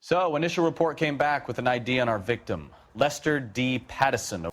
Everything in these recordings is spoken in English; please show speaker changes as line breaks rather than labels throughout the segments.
So, initial report came back with an ID on our victim, Lester D. Pattison.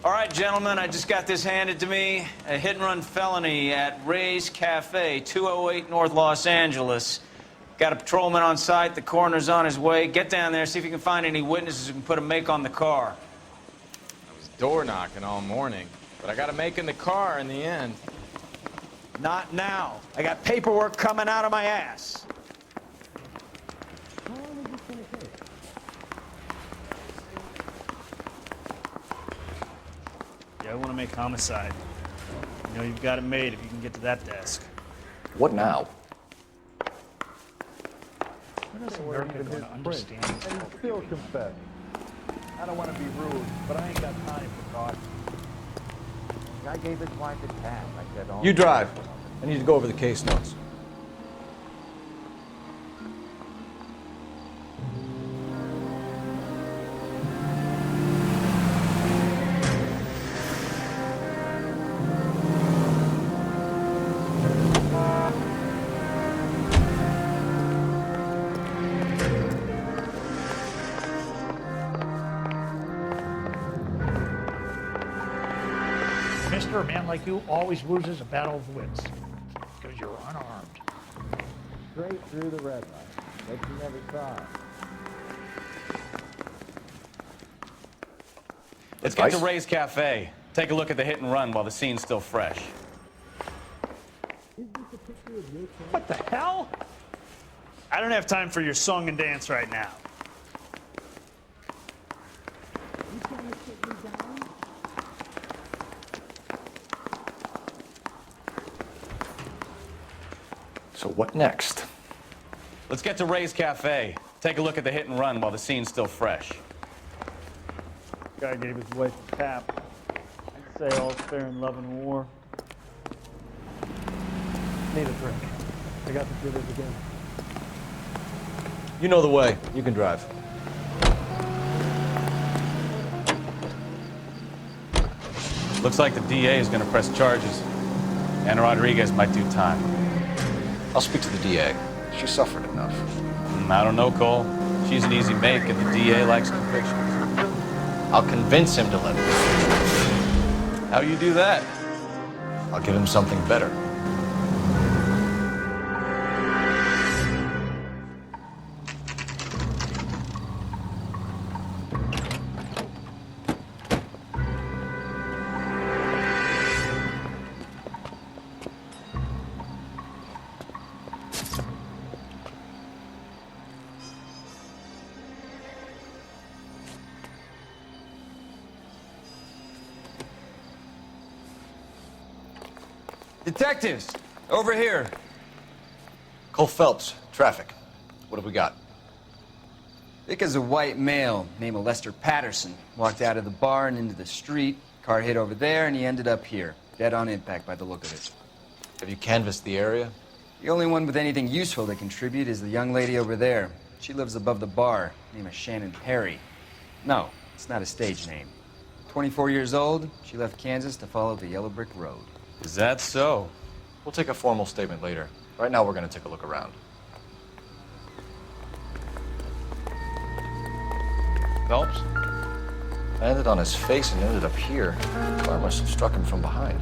All right, gentlemen, I just got this handed to me. A hit-and-run felony at Ray's Cafe, 208 North Los Angeles. Got a patrolman on site. The coroner's on his way. Get down there, see if you can find any witnesses who can put a make on the car.
I was door knocking all morning, but I got a make in the car in the end.
Not now. I got paperwork coming out of my ass.
Yeah, I want to make homicide. You know, you've got it made if you can get to that desk.
What now?
When is America going to understand this?
And he still confessed. I don't want to be rude, but I ain't got time for talk.
I gave his wife a tab. I said,
You drive. I need to go over the case notes.
Mister, a man like you always loses a battle of wits because you're unarmed.
straight through the red light, but you never saw it.
Let's get to Ray's Cafe. Take a look at the hit and run while the scene's still fresh.
What the hell? I don't have time for your song and dance right now.
So what next?
Let's get to Ray's Cafe. Take a look at the hit and run while the scene's still fresh.
Guy gave his wife a tap. I'd say all's fair in love and war. Need a drink. I got the jitters again.
You know the way. You can drive.
Looks like the DA is going to press charges. Anna Rodriguez might do time.
I'll speak to the DA. She suffered enough.
I don't know, Cole. She's an easy make, and the DA likes convictions.
I'll convince him to let me.
How you do that?
I'll give him something better.
Detectives, over here.
Cole Phelps, traffic. What have we got?
Vic is a white male named Lester Patterson. Walked out of the bar and into the street. Car hit over there, and he ended up here. Dead on impact by the look of it.
Have you canvassed the area?
The only one with anything useful to contribute is the young lady over there. She lives above the bar. Name is Shannon Perry. No, it's not a stage name. 24 years old, she left Kansas to follow the Yellow Brick Road.
Is that so?
We'll take a formal statement later. Right now, we're going to take a look around.
Phelps?
Landed on his face and ended up here. The car must have struck him from behind.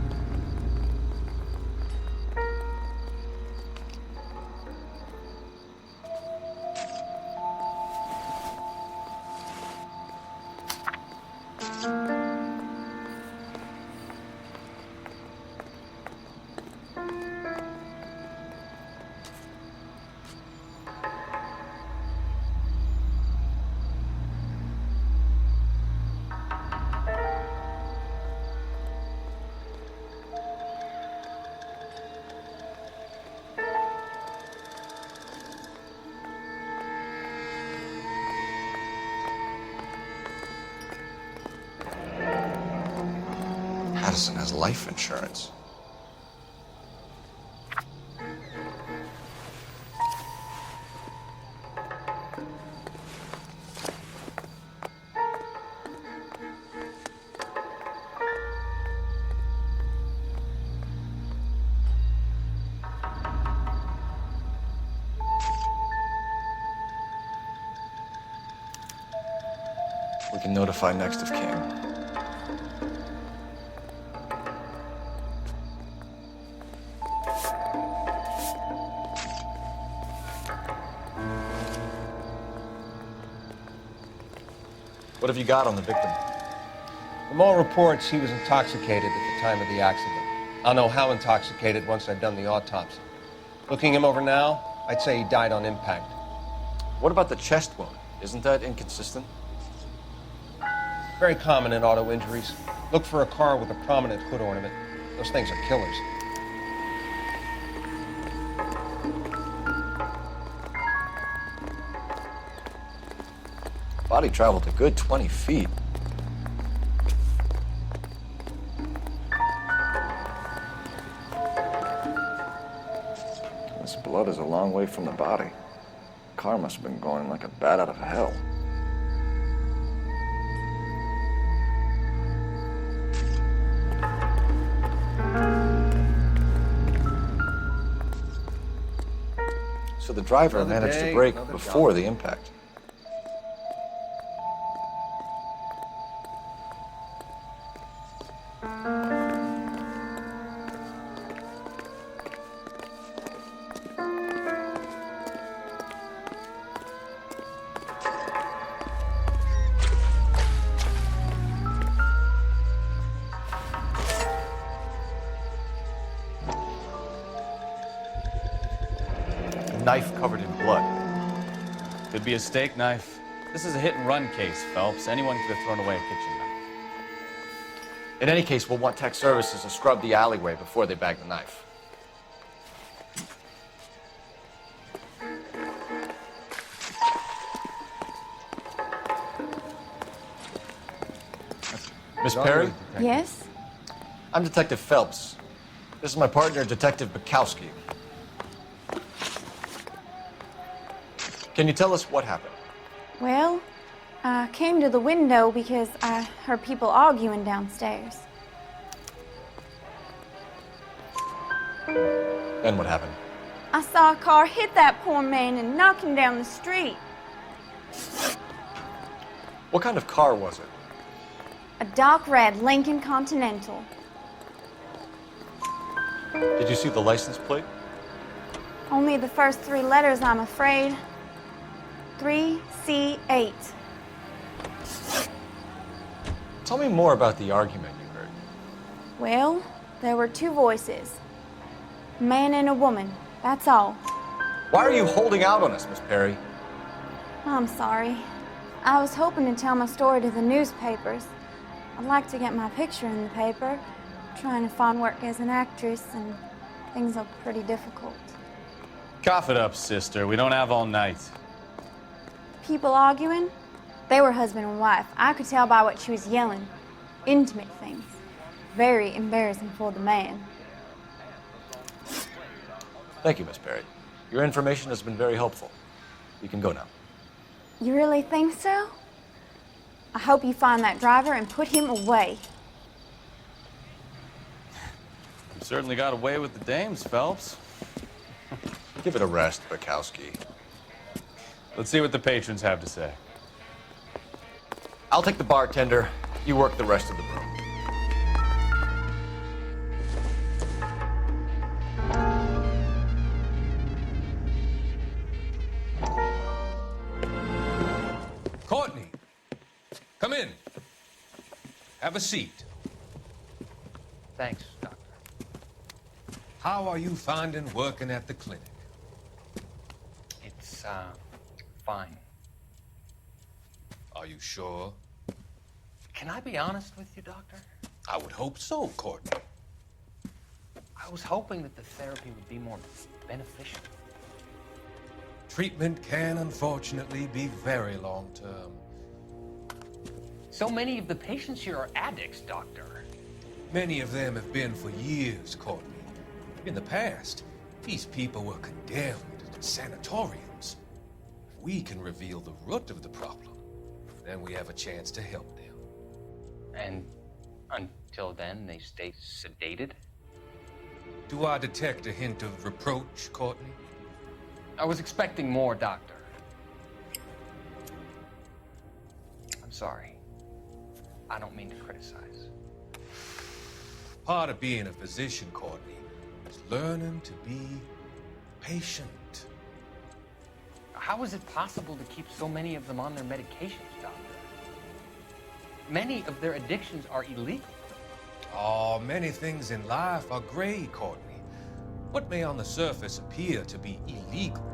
Madison has life insurance. We can notify next of kin. What have you got on the victim?
From all reports, he was intoxicated at the time of the accident. I'll know how intoxicated once I've done the autopsy. Looking him over now, I'd say he died on impact.
What about the chest wound? Isn't that inconsistent?
Very common in auto injuries. Look for a car with a prominent hood ornament. Those things are killers.
Body traveled a good 20 feet. This blood is a long way from the body. The car must have been going like a bat out of hell. So the driver
Another
managed
day,
to brake
another
before
job.
the impact. Knife covered in blood.
Could be a steak knife. This is a hit-and-run case, Phelps. Anyone could have thrown away a kitchen knife.
In any case, we'll want tech services to scrub the alleyway before they bag the knife. Miss Perry?
Yes?
I'm Detective Phelps. This is my partner, Detective Bukowski. Can you tell us what happened?
Well, I came to the window because I heard people arguing downstairs.
Then what happened?
I saw a car hit that poor man and knock him down the street.
What kind of car was it?
A dark red Lincoln Continental.
Did you see the license plate?
Only the first three letters, I'm afraid. 3C8.
Tell me more about the argument you heard.
Well, there were two voices. A man and a woman, that's all.
Why are you holding out on us, Miss Perry?
I'm sorry. I was hoping to tell my story to the newspapers. I'd like to get my picture in the paper. Trying to find work as an actress, and things are pretty difficult.
Cough it up, sister. We don't have all night.
People arguing? They were husband and wife. I could tell by what she was yelling. Intimate things. Very embarrassing for the man.
Thank you, Miss Perry. Your information has been very helpful. You can go now.
You really think so? I hope you find that driver and put him away.
You certainly got away with the dames, Phelps.
Give it a rest, Bukowski.
Let's see what the patrons have to say.
I'll take the bartender. You work the rest of the room.
Courtney, come in. Have a seat.
Thanks, Doctor.
How are you finding working at the clinic?
It's, fine.
Are you sure?
Can I be honest with you, Doctor?
I would hope so, Courtney.
I was hoping that the therapy would be more beneficial.
Treatment can unfortunately be very long-term.
So many of the patients here are addicts, Doctor.
Many of them have been for years, Courtney. In the past, these people were condemned to sanatoriums. If we can reveal the root of the problem, then we have a chance to help them.
And until then, they stay sedated?
Do I detect a hint of reproach, Courtney?
I was expecting more, Doctor. I'm sorry. I don't mean to criticize.
Part of being a physician, Courtney, is learning to be patient.
How is it possible to keep so many of them on their medications, Doctor? Many of their addictions are illegal.
Oh, many things in life are gray, Courtney. What may on the surface appear to be illegal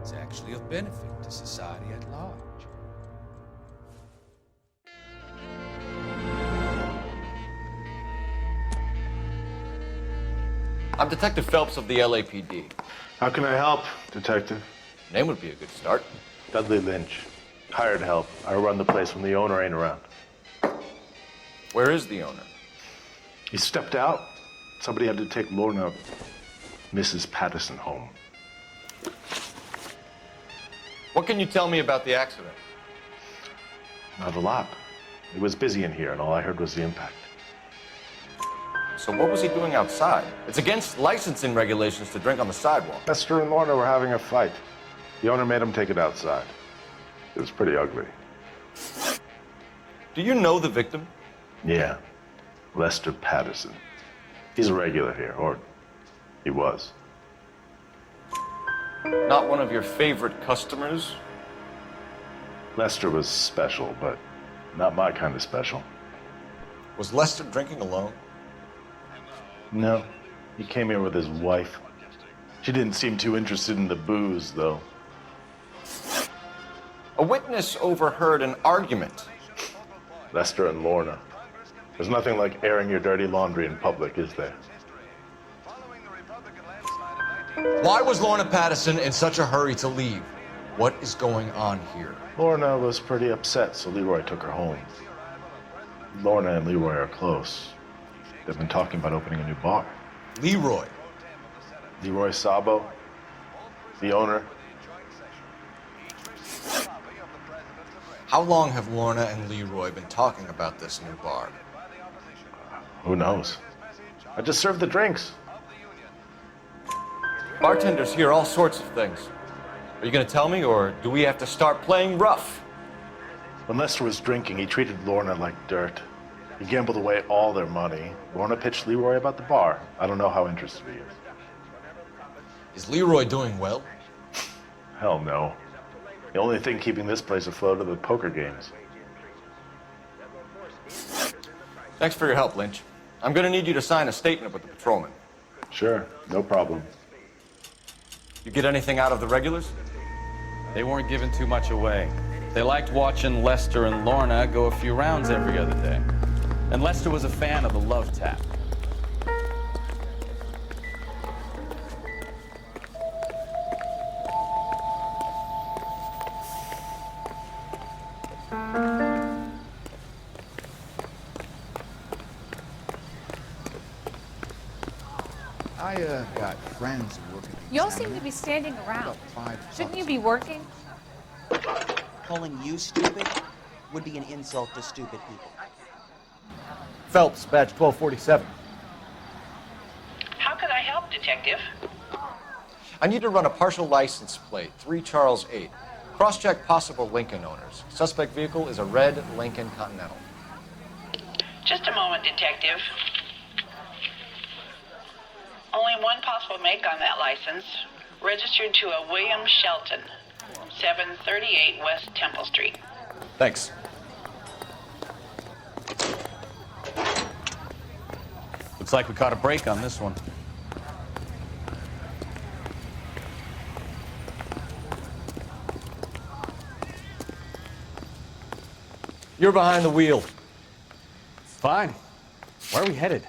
is actually of benefit to society at large.
I'm Detective Phelps of the LAPD.
How can I help, Detective?
Name would be a good start.
Dudley Lynch. Hired help. I run the place when the owner ain't around.
Where is the owner?
He stepped out. Somebody had to take Lorna, Mrs. Patterson, home.
What can you tell me about the accident?
Not a lot. It was busy in here, and all I heard was the impact.
So what was he doing outside? It's against licensing regulations to drink on the sidewalk.
Lester and Lorna were having a fight. The owner made him take it outside. It was pretty ugly.
Do you know the victim?
Yeah. Lester Patterson. He's a regular here, or he was.
Not one of your favorite customers?
Lester was special, but not my kind of special.
Was Lester drinking alone?
No. He came here with his wife. She didn't seem too interested in the booze, though.
A witness overheard an argument.
Lester and Lorna. There's nothing like airing your dirty laundry in public, is there?
Why was Lorna Patterson in such a hurry to leave? What is going on here?
Lorna was pretty upset, so Leroy took her home. Lorna and Leroy are close. They've been talking about opening a new bar.
Leroy?
Leroy Sabo, the owner.
How long have Lorna and Leroy been talking about this new bar?
Who knows? I just served the drinks.
Bartenders hear all sorts of things. Are you going to tell me, or do we have to start playing rough?
When Lester was drinking, he treated Lorna like dirt. He gambled away all their money. Lorna pitched Leroy about the bar. I don't know how interested he is.
Is Leroy doing well?
Hell no. The only thing keeping this place afloat are the poker games.
Thanks for your help, Lynch. I'm going to need you to sign a statement with the patrolman.
Sure, no problem.
You get anything out of the regulars?
They weren't giving too much away. They liked watching Lester and Lorna go a few rounds every other day. And Lester was a fan of the love tap.
I got friends who work at the
You all seem to be standing around. Shouldn't you be working?
Calling you stupid would be an insult to stupid people.
Phelps, badge 1247.
How can I help, Detective?
I need to run a partial license plate, 3 Charles 8. Cross-check possible Lincoln owners. Suspect vehicle is a red Lincoln Continental.
Just a moment, Detective. Only one possible make on that license. Registered to a William Shelton, 738 West Temple Street.
Thanks.
Looks like we caught a break on this one.
You're behind the wheel.
Fine. Where are we headed?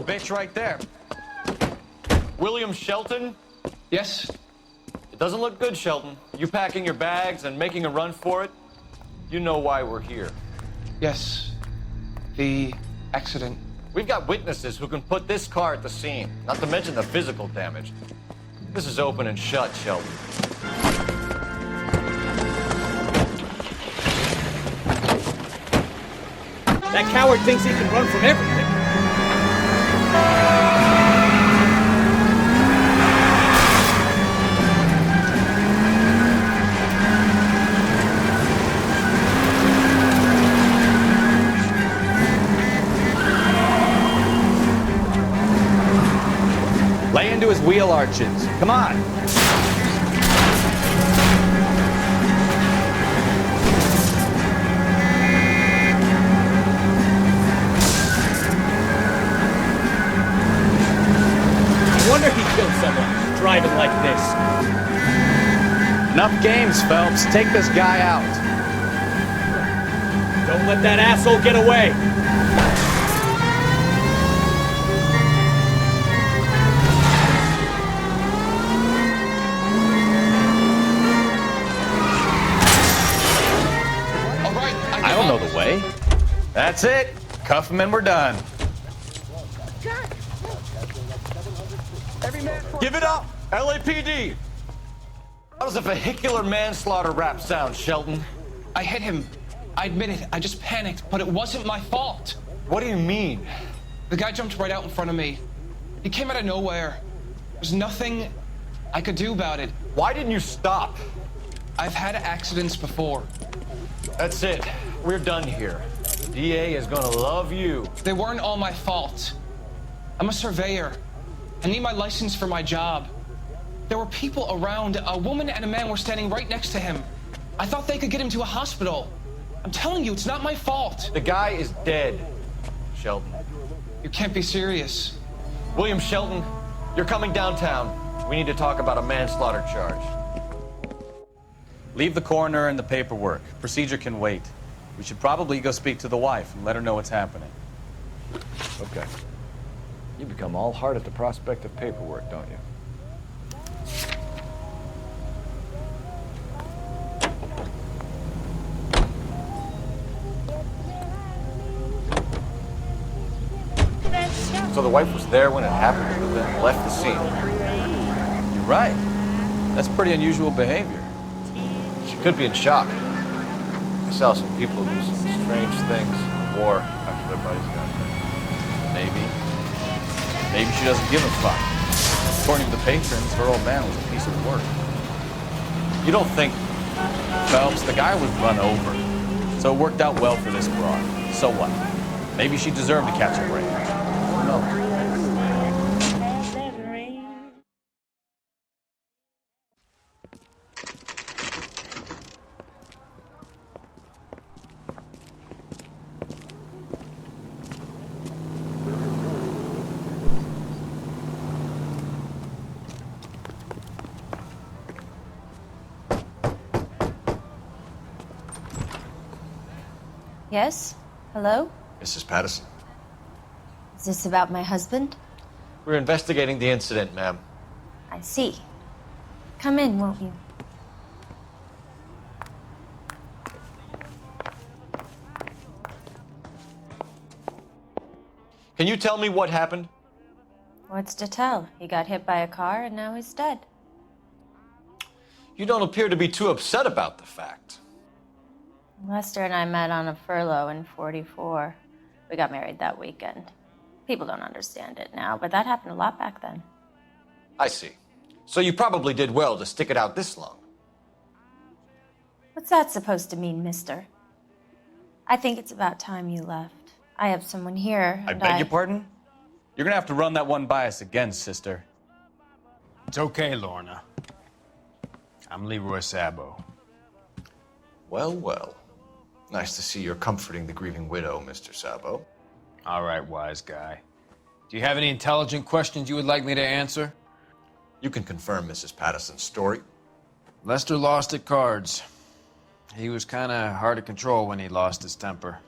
bitch right there.
William Shelton?
Yes?
It doesn't look good, Shelton. You packing your bags and making a run for it? You know why we're here.
Yes. The accident.
We've got witnesses who can put this car at the scene, not to mention the physical damage. This is open and shut, Shelton.
That coward thinks he can run from everything.
Lay into his wheel arches. Come on.
No wonder he killed someone driving like this.
Enough games, Phelps. Take this guy out.
Don't let that asshole get away.
I don't know the way. That's it. Cuff him and we're done.
Give it up, LAPD! How does a vehicular manslaughter rap sound, Shelton?
I hit him. I admit it. I just panicked, but it wasn't my fault.
What do you mean?
The guy jumped right out in front of me. He came out of nowhere. There's nothing I could do about it.
Why didn't you stop?
I've had accidents before.
That's it. We're done here. The DA is gonna love you.
They weren't all my fault. I'm a surveyor. I need my license for my job. There were people around. A woman and a man were standing right next to him. I thought they could get him to a hospital. I'm telling you, it's not my fault.
The guy is dead, Shelton.
You can't be serious.
William Shelton, you're coming downtown. We need to talk about a manslaughter charge.
Leave the coroner and the paperwork. Procedure can wait. We should probably go speak to the wife and let her know what's happening.
Okay. You become all heart at the prospect of paperwork, don't you?
So the wife was there when it happened, but then left the scene.
You're right. That's pretty unusual behavior.
She could be in shock. I saw some people do some strange things in war after their buddies got hurt.
Maybe she doesn't give a fuck. According to the patrons, her old man was a piece of work.
You don't think...
Phelps, the guy was run over. So it worked out well for this broad. So what? Maybe she deserved to catch a break. No.
Yes? Hello?
Mrs. Patterson.
Is this about my husband?
We're investigating the incident, ma'am.
I see. Come in, won't you?
Can you tell me what happened?
What's to tell? He got hit by a car and now he's dead.
You don't appear to be too upset about the fact.
Lester and I met on a furlough in '44. We got married that weekend. People don't understand it now, but that happened a lot back then.
I see. So you probably did well to stick it out this long.
What's that supposed to mean, mister? I think it's about time you left. I have someone here,
I
and
beg your pardon? You're gonna have to run that one by us again, sister.
It's okay, Lorna. I'm Leroy Sabo.
Well, well. Nice to see you're comforting the grieving widow, Mr. Sabo.
All right, wise guy. Do you have any intelligent questions you would like me to answer?
You can confirm Mrs. Patterson's story.
Lester lost at cards. He was kind of hard to control when he lost his temper.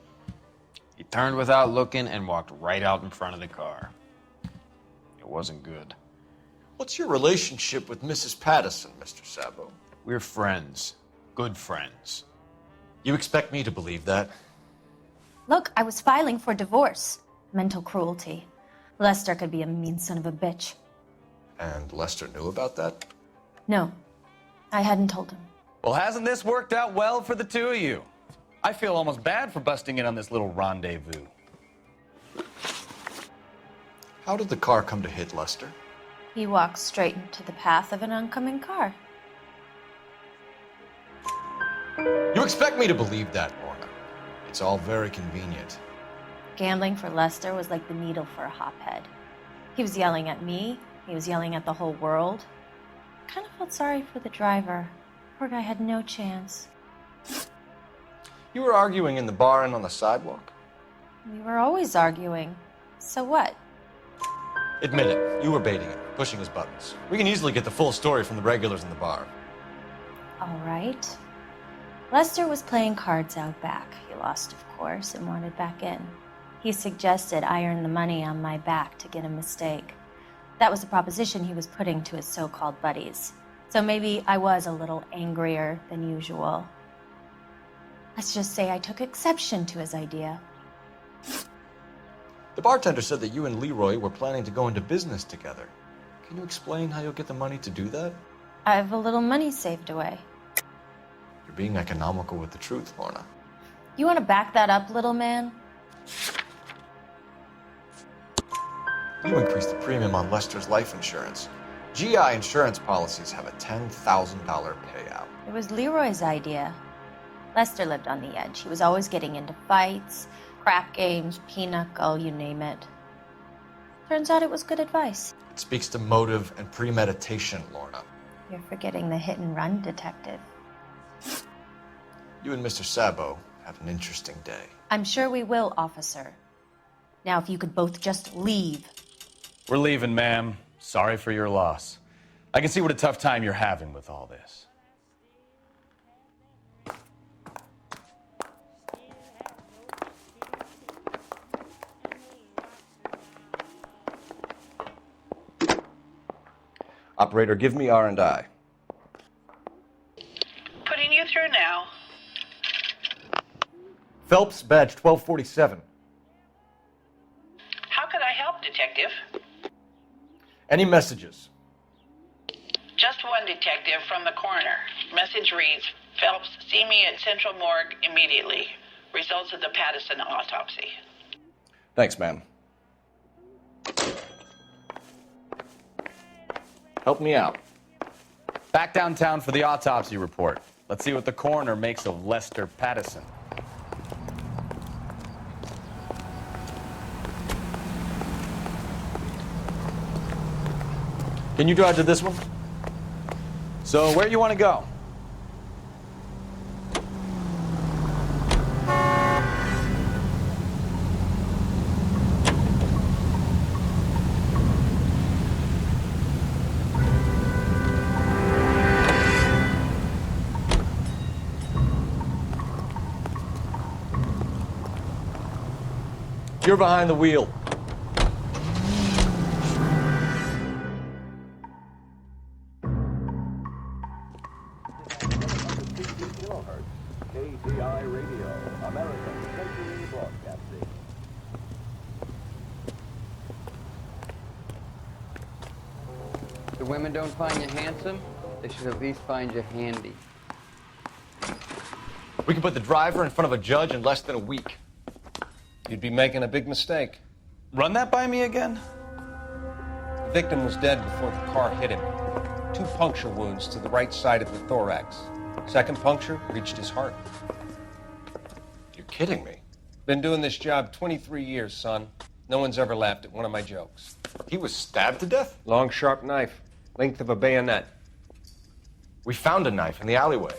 He turned without looking and walked right out in front of the car.
wasn't good.
What's your relationship with Mrs. Patterson, Mr. Sabo?
We're friends. Good friends.
You expect me to believe that?
Look, I was filing for divorce. Mental cruelty. Lester could be a mean son of a bitch.
And Lester knew about that?
No, I hadn't told him.
Well, hasn't this worked out well for the two of you? I feel almost bad for busting in on this little rendezvous.
How did the car come to hit Lester?
He walked straight into the path of an oncoming car.
You expect me to believe that, Lorna? It's all very convenient.
Gambling for Lester was like the needle for a hophead. He was yelling at me. He was yelling at the whole world. I kind of felt sorry for the driver. Poor guy had no chance.
You were arguing in the bar and on the sidewalk?
We were always arguing. So what?
Admit it, you were baiting him, pushing his buttons. We can easily get the full story from the regulars in the bar.
All right. Lester was playing cards out back. He lost, of course, and wanted back in. He suggested I earn the money on my back to get a mistake. That was the proposition he was putting to his so-called buddies. So maybe I was a little angrier than usual. Let's just say I took exception to his idea.
The bartender said that you and Leroy were planning to go into business together. Can you explain how you'll get the money to do that?
I have a little money saved away.
You're being economical with the truth, Lorna.
You want to back that up, little man?
You increased the premium on Lester's life insurance. GI insurance policies have a $10,000 payout.
It was Leroy's idea. Lester lived on the edge. He was always getting into fights, crap games, pinochle, you name it. Turns out it was good advice.
It speaks to motive and premeditation, Lorna.
You're forgetting the hit-and-run detective.
You and Mr. Sabo have an interesting day.
I'm sure we will, officer. Now, if you could both just leave.
We're leaving, ma'am. Sorry for your loss. I can see what a tough time you're having with all this.
Operator, give me R&I.
Putting you through now.
Phelps, badge 1247.
How could I help, Detective?
Any messages?
Just one detective from the coroner. Message reads, Phelps, see me at Central Morgue immediately. Results of the Patterson autopsy.
Thanks, ma'am. Help me out.
Back downtown for the autopsy report. Let's see what the coroner makes of Lester Patterson.
Can you drive to this one?
So, where do you want to go?
You're behind the wheel.
KCI Radio, American Century Broadcasting.
The women don't find you handsome, they should at least find you handy.
We can put the driver in front of a judge in less than a week.
You'd be making a big mistake.
Run that by me again?
The victim was dead before the car hit him. 2 puncture wounds to the right side of the thorax. Second puncture reached his heart.
You're kidding me.
Been doing this job 23 years, son. No one's ever laughed at one of my jokes.
He was stabbed to death?
Long, sharp knife. Length of a bayonet.
We found a knife in the alleyway.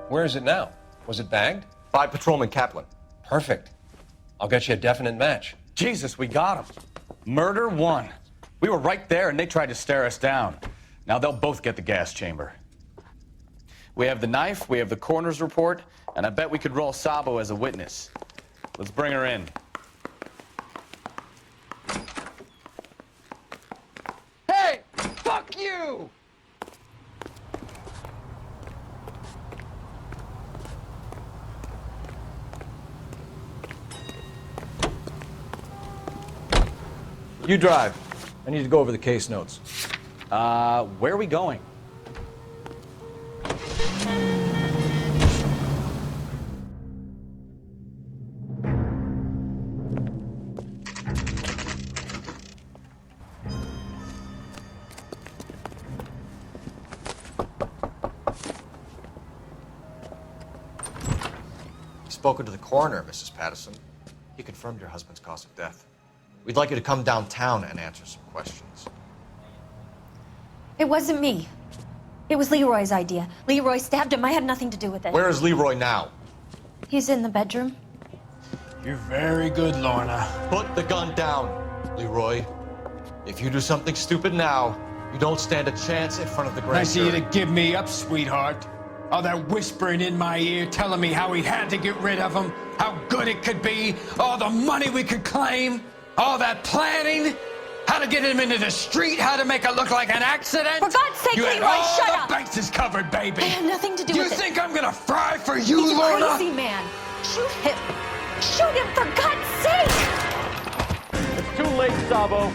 Where is it now? Was it bagged?
By Patrolman Kaplan.
Perfect. I'll get you a definite match.
Jesus, we got him. Murder 1. We were right there and they tried to stare us down. Now they'll both get the gas chamber. We have the knife, we have the coroner's report, and I bet we could roll Sabo as a witness. Let's bring her in.
You drive. I need to go over the case notes.
Where are we going?
Spoken to the coroner, Mrs. Patterson. He confirmed your husband's cause of death. We'd like you to come downtown and answer some questions.
It wasn't me. It was Leroy's idea. Leroy stabbed him. I had nothing to do with it.
Where is Leroy now?
He's in the bedroom.
You're very good, Lorna.
Put the gun down, Leroy. If you do something stupid now, you don't stand a chance in front of the grand
Nice of you
jury.
to give me up, sweetheart. All that whispering in my ear, telling me how we had to get rid of him, how good it could be, all the money we could claim, all that planning, how to get him into the street, how to make it look like an accident.
For God's sake,
you had
Leroy,
all
shut
the
up.
bases covered, baby.
I had nothing to do with it.
You think I'm gonna fry for you,
He's
Lorna?
a crazy man. Shoot him. Shoot him, for God's sake.
It's too late, Sabo.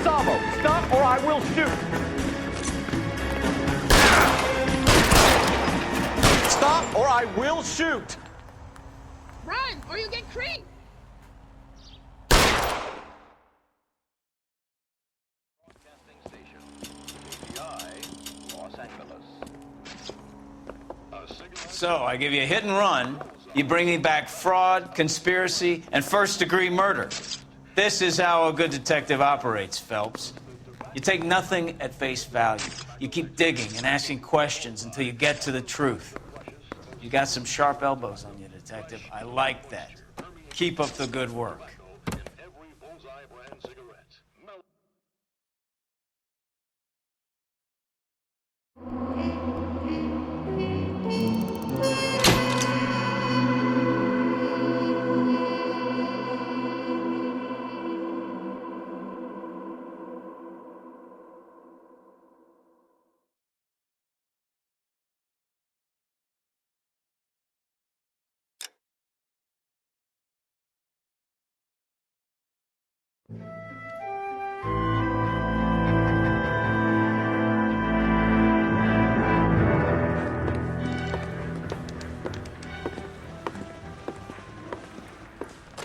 Sabo, stop or I will shoot. Stop or I will shoot.
Run, or you get creamed.
So, I give you a hit and run. You bring me back fraud, conspiracy, and first-degree murder. This is how a good detective operates, Phelps. You take nothing at face value. You keep digging and asking questions until you get to the truth. You got some sharp elbows on you, detective. I like that. Keep up the good work.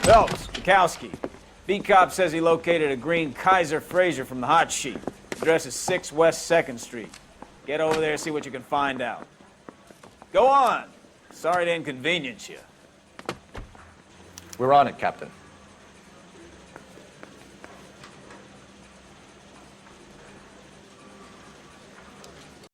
Phelps, Bukowski. B-Cop says he located a green Kaiser Fraser from the hot sheet. Address is 6 West 2nd Street. Get over there and see what you can find out. Go on. Sorry to inconvenience you.
We're on it, Captain.